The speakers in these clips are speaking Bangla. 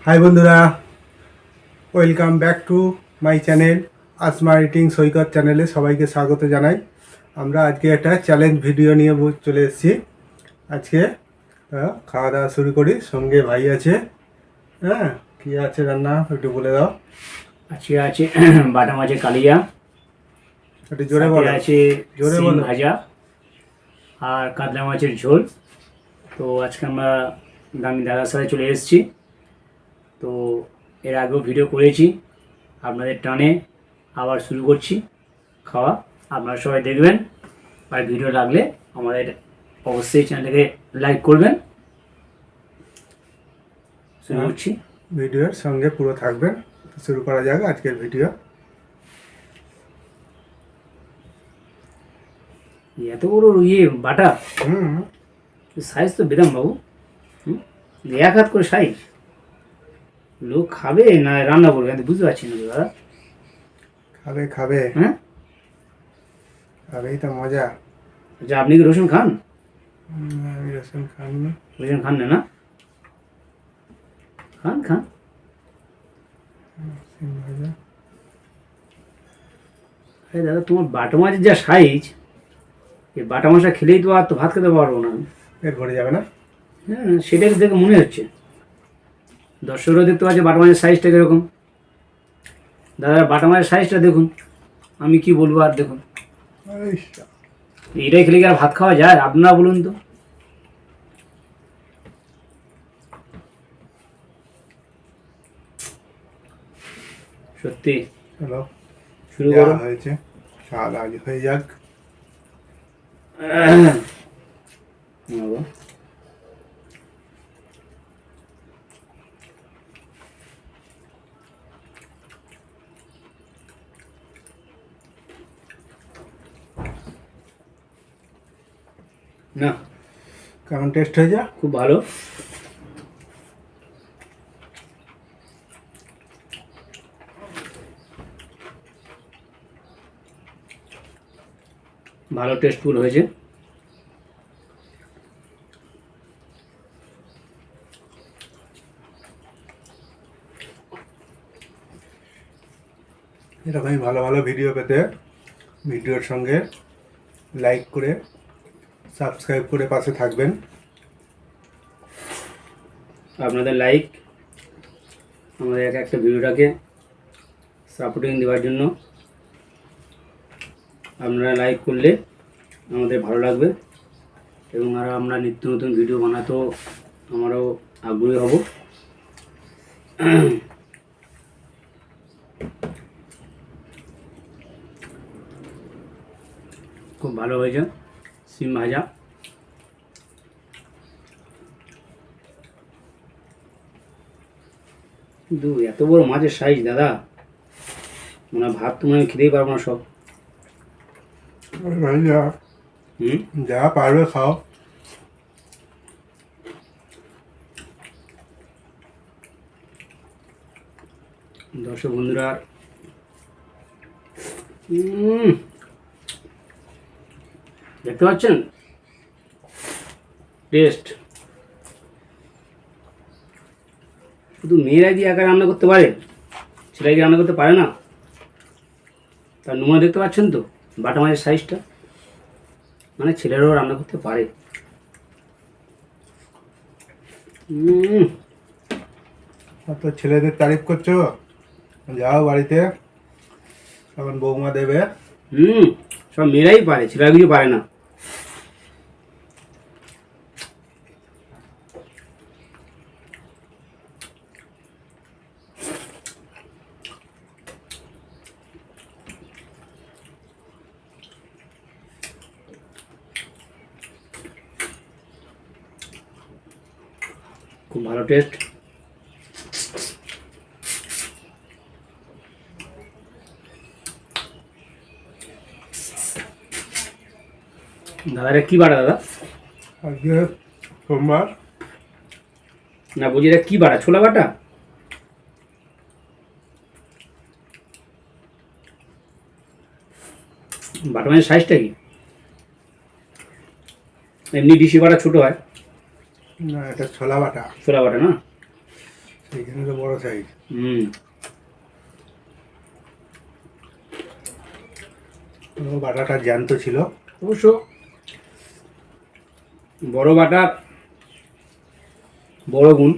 হাই বন্ধুরা, welcome back to my channel Asma eating Saikat চ্যানেলে সবাইকে স্বাগত জানাই। আমরা আজকে একটা চ্যালেঞ্জ ভিডিও নিয়ে চলে এসেছি। আজকে খাওয়া দাওয়া শুরু করি। সঙ্গে ভাই আছে। হ্যাঁ, কী আছে রান্না একটু বলে দাও। আজকে আছে বাটা মাছের কালিয়া, একটু জোরে সাথে বলো। আছে জোরে শিম বলো। ভাজা আর কাতলা মাছের ঝোল। তো আজকে আমরা আমি দাদার সাথে চলে এসেছি। তো এর আগেও ভিডিও করেছি, আপনাদের টানে আবার শুরু করছি খাওয়া। আপনারা সবাই দেখবেন, আর ভিডিও লাগলে আমাদের অবশ্যই চ্যানেলটাকে লাইক করবেন। শুরু করছি। ভিডিওর সঙ্গে পুরো থাকবেন। শুরু করা যাক আজকের ভিডিও। এত বড় বাটা হুম, সাইজ তো বেদাম বাবু। এক হাত করে সাইজ। লোক খাবে না রান্না করবে, আমি তো বুঝতে পারছি না দাদা। খাবে খাবে, হ্যাঁ, খাবেই তো মজা। আচ্ছা, আপনি কি রসুন খান? আমি রসুন খান না। রসুন খান না? না খান খান। শিম ভাজা। আরে দাদা, তোমার বাটা মাছের যা সাইজ, এই বাটা মাছটা খেলেই তো আর তো ভাত খেতে পারবো না আমি। পেট ভরে যাবে না? হ্যাঁ, সেটাই দেখে মনে হচ্ছে। দর্শকরা দেখতে পাচ্ছে বাটা মাছের সাইজটা কীরকম। দাদা, বাটা মাছের সাইজটা দেখুন, আমি কি বলবো আর দেখুন। ইস, এইটাই খেলে কি আর ভাত খাওয়া যায়? আপনারা বলুন তো। সত্যি। চলো শুরু যা করো। হয়েছে কাল আজ হয়ে যাক। বাবা, না, কেমন টেস্ট হয়েছে? খুব ভালো। ভালো টেস্টফুল হয়েছে। এরকমই ভালো ভালো ভিডিও পেতে ভিডিওর সঙ্গে লাইক করে সাবস্ক্রাইব করে পাশে থাকবেন। আপনাদের লাইক আমাদের এক একটা ভিডিওটাকে সাপোর্টিং দেওয়ার জন্য। আপনারা লাইক করলে আমাদের ভালো লাগবে এবং আরও আমরা নিত্য নতুন ভিডিও বানাতেও আমারও আগ্রহী হব। খুব ভালো হয়েছে শিম ভাজা। কিন্তু এত বড় মাছের সাইজ দাদা, মানে ভাত তো মানে খেতেই পারবো না সব। ভাই যা হুম, যা পারবে খাও। দর্শক বন্ধুরা, দেখতে পাচ্ছেন টেস্ট। শুধু মেয়েরাই দিয়ে একা রান্না করতে পারে, ছেলেরা কি রান্না করতে পারে না? তার নমুনা দেখতে পাচ্ছেন তো, বাটা মাছের সাইজটা। মানে ছেলেরাও রান্না করতে পারে। আর তো ছেলেদের তারিফ করছো, যাও বাড়িতে তখন বৌমা দেবে। সব মেয়েরাই পারে, ছেলেরা কিছু পারে না। খুব ভালো টেস্ট। দাদা, এটা কী বাটা দাদা? আজকে সোমবার। না, বুঝি এটা কী বাটা? ছোলা বাটা? বাটা মাছের সাইজটা কি? এমনি ডিশি বাটা ছোটো হয়, না, এটা ছোলা বাটা। ছোলা বাটা না? এইখানে তো বড় সাইজ। বাটাটা জ্যান্ত ছিল। অবশ্য বড় বাটার বড় গুণ।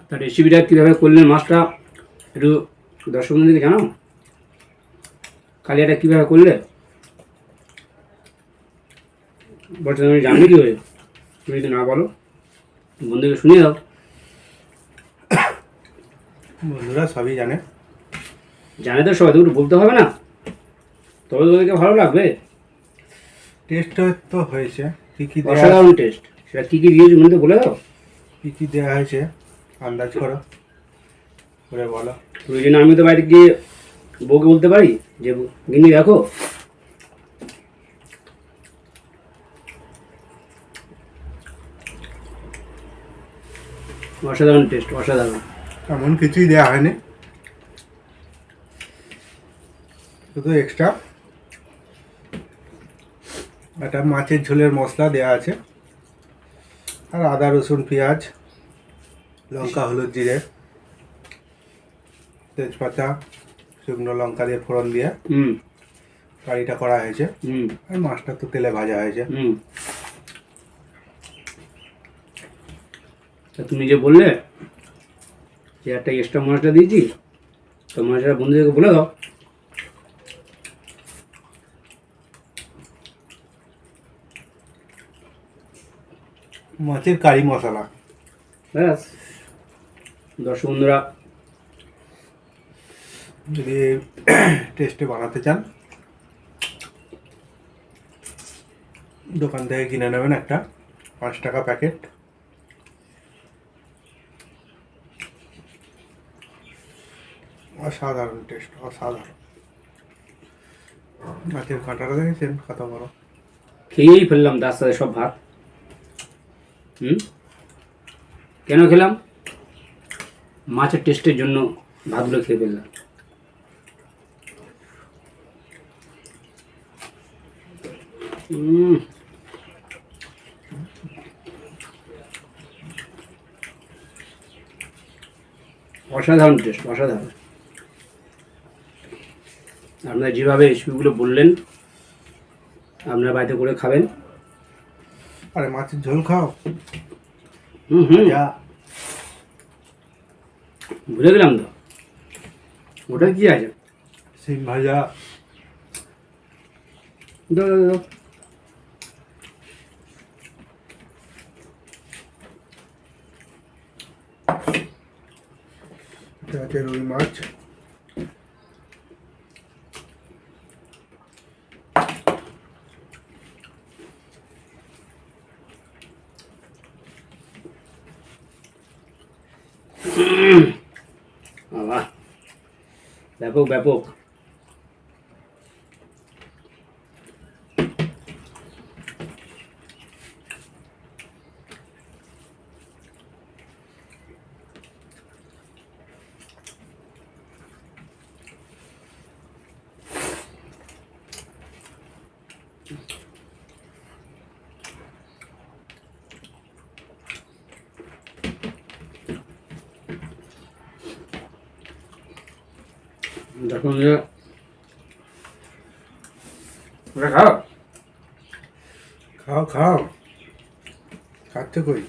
তার রেসিপিটা কীভাবে করলেন মাছটা একটু দর্শক বন্ধুদেরকে জানাও। কালিয়াটা কীভাবে করলে বলছো, তুমি জানবে কী হয়ে? তুমি যদি না বলো বন্ধুকে শুনিয়ে দাও। বন্ধুরা সবই জানে। জানে তো সবাই, তো একটু বলতে হবে না? তবে তো ওদেরকে ভালো লাগবে। টেস্ট তো হয়েছে। কী কী দেওয়া, অসাধারণ টেস্ট। সেটা কী কী দিয়েছো মনে তো বলে দাও। কী কী দেওয়া হয়েছে আন্দাজ করো, করে বলো। ওই জন্য আমি তো বাড়িতে গিয়ে বউকে বলতে পারি যে গিন্নি দেখো। অসাধারণ টেস্ট, অসাধারণ। এমন কিছুই দেওয়া হয়নি, শুধু এক্সট্রা একটা মাছের ঝোলের মশলা দেওয়া আছে, আর আদা রসুন পেঁয়াজ লঙ্কা হলুদ জিরে তেজপাতা শুকনো লঙ্কা দিয়ে ফোড়ন দিয়ে কারিটা করা হয়েছে। আর মাছটা তো তেলে ভাজা হয়েছে। তা তুমি যে বললে যে একটা এক্সট্রা মশলা দিয়েছি, তো মশলাটা বন্ধুদেরকে বলে দাও। মাছের কারি মশলা। ব্যাস, দর্শক বন্ধুরা যদি টেস্টে বানাতে চান দোকান থেকে কিনে নেবেন একটা 5 টাকা প্যাকেট। অসাধারণ টেস্ট, অসাধারণ। মাছের কাঁটাটা দেখেছেন কত বড়। খেয়েই ফেললাম তার সাথে সব ভাত। কেন খেলাম? মাছের টেস্টের জন্য ভাতগুলো খেয়ে ফেললাম। অসাধারণ টেস্ট, অসাধারণ। আপনারা যেভাবে রেসিপিগুলো বললেন আপনারা বাড়িতে করে খাবেন। আরে মাছের ঝোল খাও। যা বুঝে গেলাম তো, ওটা কি আছে? সিম ভাজা। দাও, দাও, দাও। এটা আছে রুই মাছ। বাবা, ব্যাপক ব্যাপক। দেখুন যে ওটা খাও, খাও খাও। খাচ্ছে কই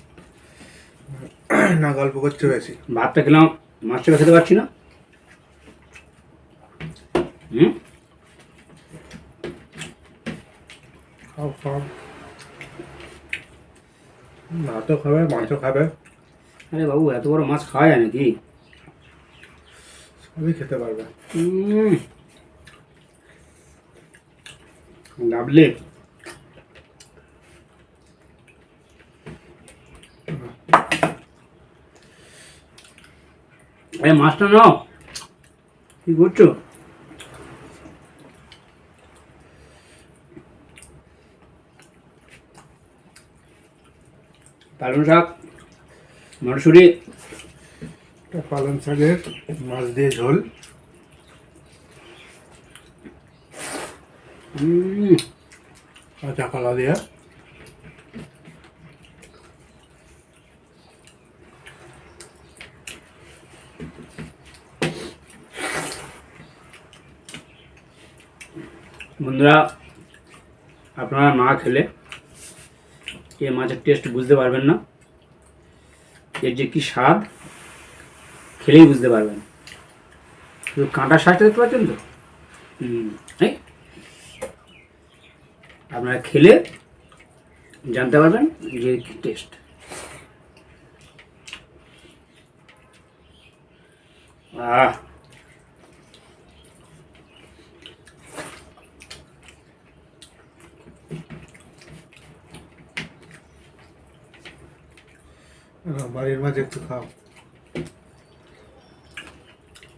না, গল্প করছে বেশি। ভাতটা খেলাম, মাছটা খেতে পারছি না। খাও খাও, ভাতও খাবে মাছও খাবে, আরে বাবু, এত বড় মাছ খাওয়া যায় নাকি? সবই খেতে পারবে। লাভলে। আরে মাছটা নাও, কি করছো? পালং শাক, মটরশুঁটি, পালং শাকের মাছ দিয়ে ঝোল। কাঁচা কলা দিয়ে বন্ধুরা, আপনারা না খেলে এই মাছের টেস্ট বুঝতে পারবেন না। এর যে কি স্বাদ খেলেই বুঝতে পারবেন। শুধু কাঁটার স্বাদটা দেখতে পাচ্ছেন তো? এই আপনারা খেলে জানতে পারবেন যে কি টেস্ট। আহ বাড়ির মাছ একটু খাও।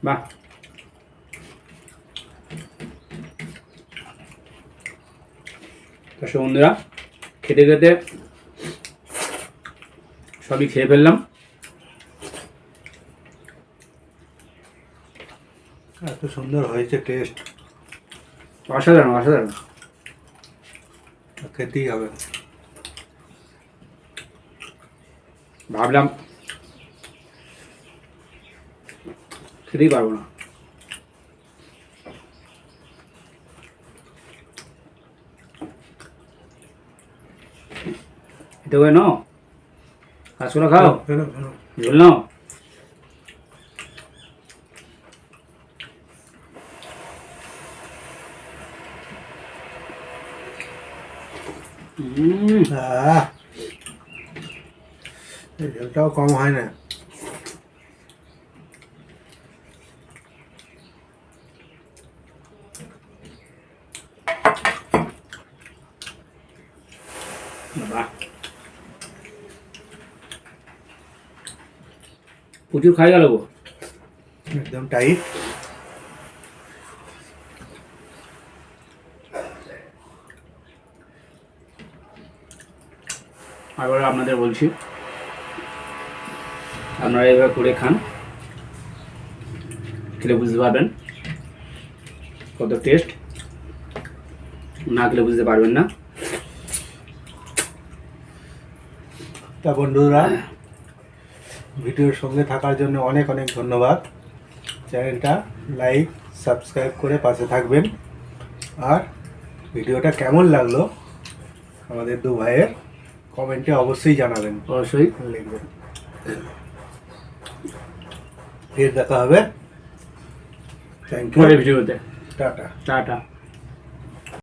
বাহ, দর্শক বন্ধুরা, খেতে খেতে সবই খেয়ে ফেললাম। এত সুন্দর হয়েছে টেস্ট, অসাধারণ অসাধারণ। খেতেই হবে। ভাবলাম খেতেই পারবো না। এতে করে নাও, কাঁচকলা খাও, ফেলো ফেলো। ঝোল নাও। এই ঝোলটাও কম হয় না। বাহ, প্রচুর খাই গেল গো। একদম টাইট। আবার আপনাদের বলছি, আপনারা এভাবে করে খান, খেলে বুঝতে পারবেন কত টেস্ট। না খেলে বুঝতে পারবেন না। তা বন্ধুরা, ভিডিওর সঙ্গে থাকার জন্য অনেক অনেক ধন্যবাদ। চ্যানেলটা লাইক সাবস্ক্রাইব করে পাশে থাকবেন। আর ভিডিওটা কেমন লাগলো আমাদের দু ভাইয়ের কমেন্টে অবশ্যই জানাবেন, অবশ্যই লিখবেন। ফির দেখা হবে। Thank you. পরের ভিডিওতে। টাটা। টাটা।